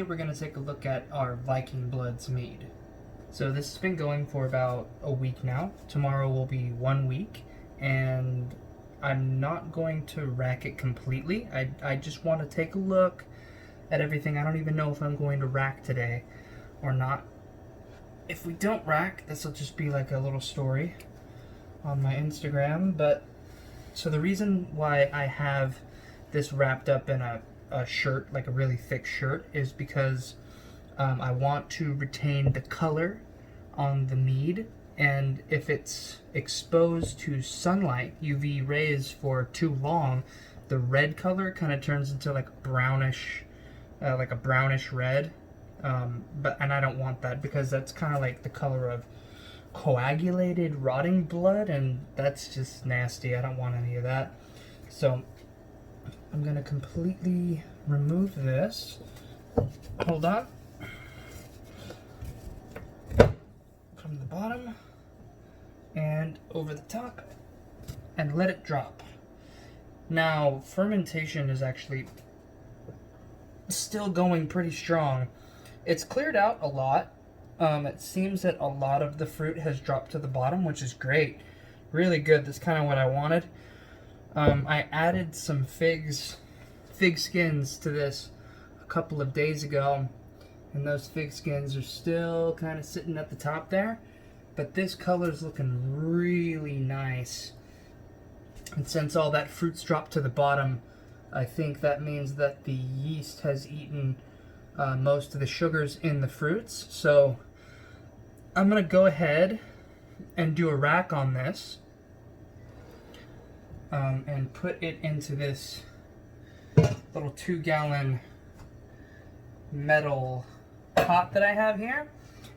today we're going to take a look at our Viking Blood's mead. So this has been going for about a week now. Tomorrow will be 1 week, and I'm not going to rack it completely. I just want to take a look at everything. I don't even know if I'm going to rack today or not. If we don't rack, this will just be like a little story on my Instagram. But so the reason why I have this wrapped up in a shirt, like a really thick shirt, is because I want to retain the color on the mead, and if it's exposed to sunlight, UV rays, for too long, the red color kind of turns into like a brownish red. And I don't want that, because that's kind of like the color of coagulated rotting blood, and that's just nasty. I don't want any of that. So I'm gonna completely remove this. Hold on. From the bottom and over the top, and let it drop. Now, fermentation is actually still going pretty strong. It's cleared out a lot. It seems that a lot of the fruit has dropped to the bottom, which is great. Really good. That's kind of what I wanted. I added some fig skins to this a couple of days ago, and those fig skins are still kind of sitting at the top there, but this color's looking really nice. And since all that fruit's dropped to the bottom, I think that means that the yeast has eaten most of the sugars in the fruits. So I'm gonna go ahead and do a rack on this, and put it into this little 2-gallon metal pot that I have here.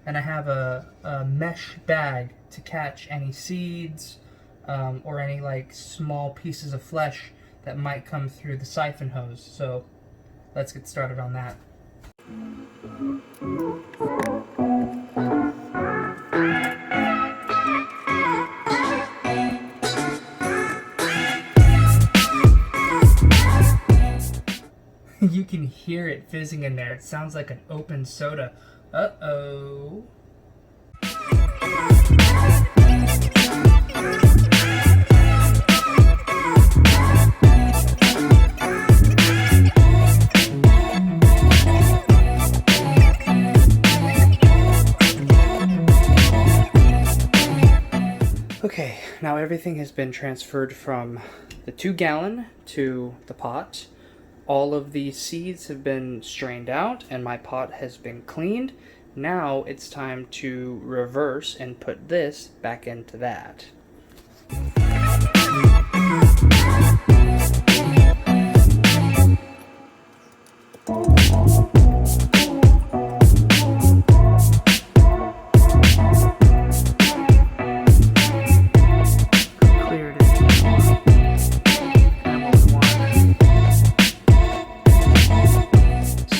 And I have a mesh bag to catch any seeds or any like small pieces of flesh that might come through the siphon hose. So let's get started on that. You can hear it fizzing in there. It sounds like an open soda. Uh-oh. Okay, now everything has been transferred from the 2-gallon to the pot. All of the seeds have been strained out, and my pot has been cleaned. Now it's time to reverse and put this back into that.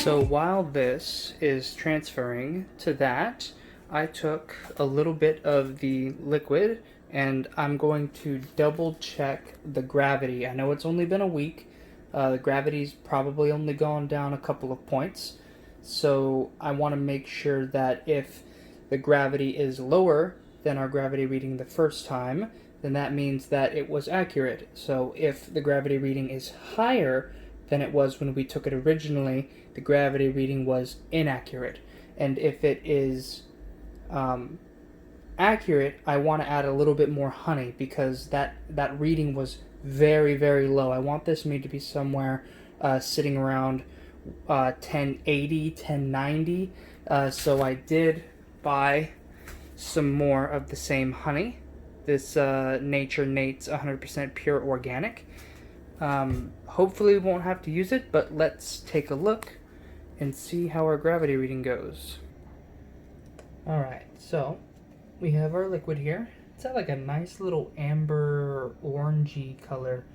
So while this is transferring to that, I took a little bit of the liquid, and I'm going to double check the gravity. I know it's only been a week. The gravity's probably only gone down a couple of points. So I want to make sure that if the gravity is lower than our gravity reading the first time, then that means that it was accurate. So if the gravity reading is higher than it was when we took it originally, the gravity reading was inaccurate. And if it is accurate, I want to add a little bit more honey, because that reading was very, very low. I want this mead to be somewhere sitting around 1080, 1090. So I did buy some more of the same honey. This Nature Nate's 100% pure organic. Hopefully we won't have to use it, but let's take a look and see how our gravity reading goes. Alright, so we have our liquid here. It's got like a nice little amber orangey color.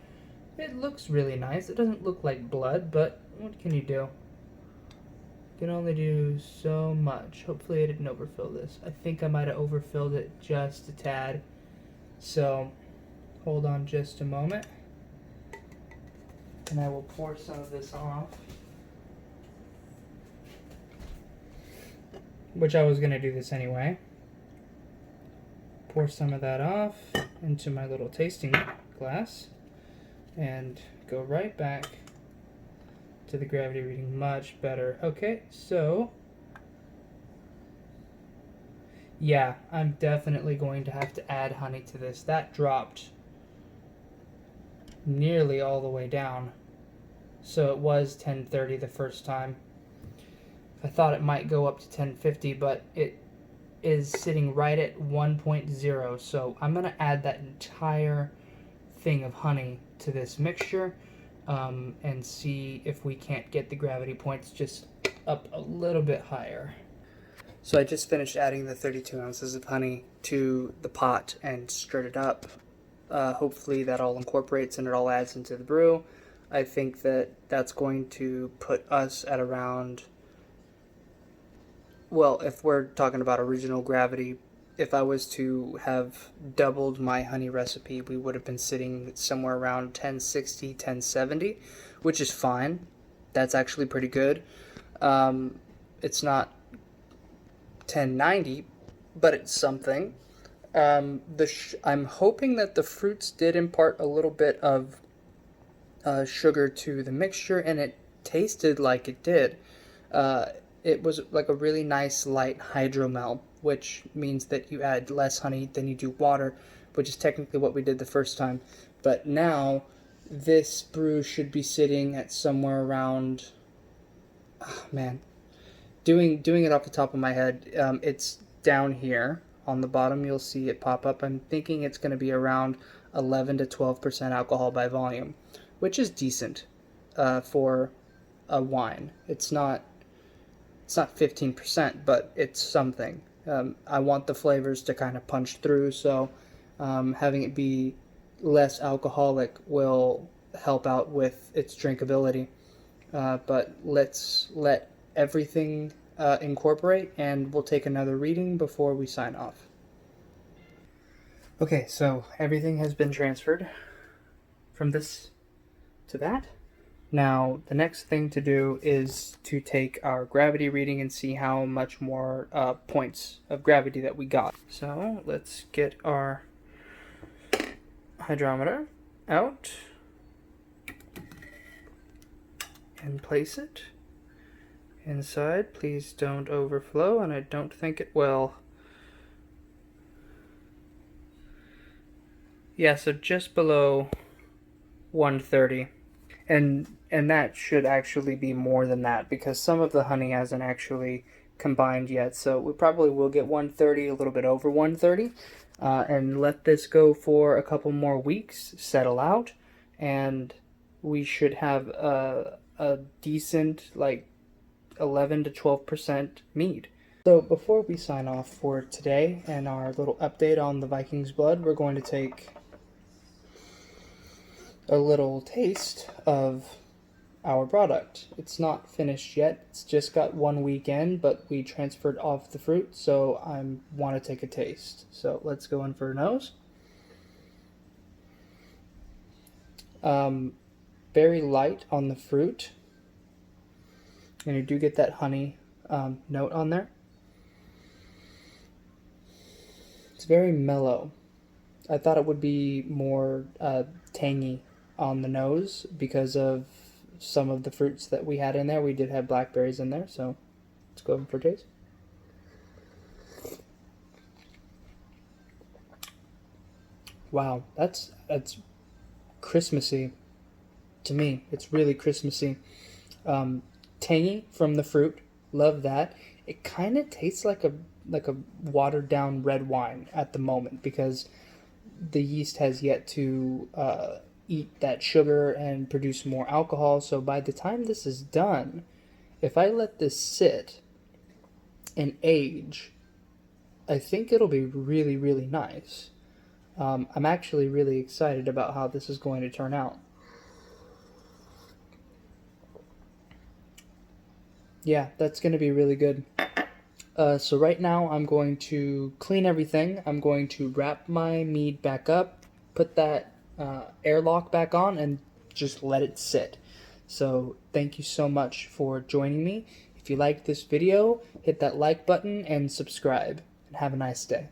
It looks really nice. It doesn't look like blood, but what can you do? You can only do so much. Hopefully I didn't overfill this. I think I might have overfilled it just a tad. So hold on just a moment, and I will pour some of this off. which I was going to do this anyway. Pour some of that off into my little tasting glass and go right back to the gravity reading. Much better. Okay, so yeah, I'm definitely going to have to add honey to this. That dropped nearly all the way down. So it was 1030 the first time. I thought it might go up to 1050, but it is sitting right at 1.0. So I'm going to add that entire thing of honey to this mixture and see if we can't get the gravity points just up a little bit higher. So I just finished adding the 32 ounces of honey to the pot and stirred it up. Hopefully that all incorporates and it all adds into the brew. I think that that's going to put us at around, well, if we're talking about original gravity, if I was to have doubled my honey recipe, we would have been sitting somewhere around 1060, 1070, which is fine. That's actually pretty good. It's not 1090, but it's something. I'm hoping that the fruits did impart a little bit of sugar to the mixture, and it tasted like it did. It was like a really nice light hydromel, which means that you add less honey than you do water, which is technically what we did the first time. But now this brew should be sitting at somewhere around, oh man, doing it off the top of my head, it's down here on the bottom. You'll see it pop up. I'm thinking it's going to be around 11 to 12% alcohol by volume, which is decent for a wine. It's not 15%, but it's something. I want the flavors to kind of punch through, so having it be less alcoholic will help out with its drinkability. But let's let everything incorporate, and we'll take another reading before we sign off. Okay, so everything has been transferred from this to that. Now, the next thing to do is to take our gravity reading and see how much more points of gravity that we got. So, let's get our hydrometer out and place it inside. Please don't overflow, and I don't think it will. Yeah, so just below 130. And that should actually be more than that, because some of the honey hasn't actually combined yet. So we probably will get 130, a little bit over 130. And let this go for a couple more weeks, settle out, and we should have a decent, like, 11 to 12% mead. So before we sign off for today and our little update on the Vikings Blood, we're going to take a little taste of our product. It's not finished yet. It's just got 1 week in, but we transferred off the fruit, so I want to take a taste. So let's go in for a nose. Very light on the fruit, and you do get that honey note on there. It's very mellow. I thought it would be more tangy on the nose because of some of the fruits that we had in there. We did have blackberries in there, so let's go in for a taste. Wow, that's Christmassy to me. It's really Christmassy. Tangy from the fruit, love that. It kind of tastes like a watered down red wine at the moment, because the yeast has yet to eat that sugar and produce more alcohol. So by the time this is done, if I let this sit and age, I think it'll be really, really nice. I'm actually really excited about how this is going to turn out. Yeah, that's going to be really good. So right now I'm going to clean everything. I'm going to wrap my mead back up, put that airlock back on, and just let it sit. So thank you so much for joining me. If you liked this video, hit that like button and subscribe. And have a nice day.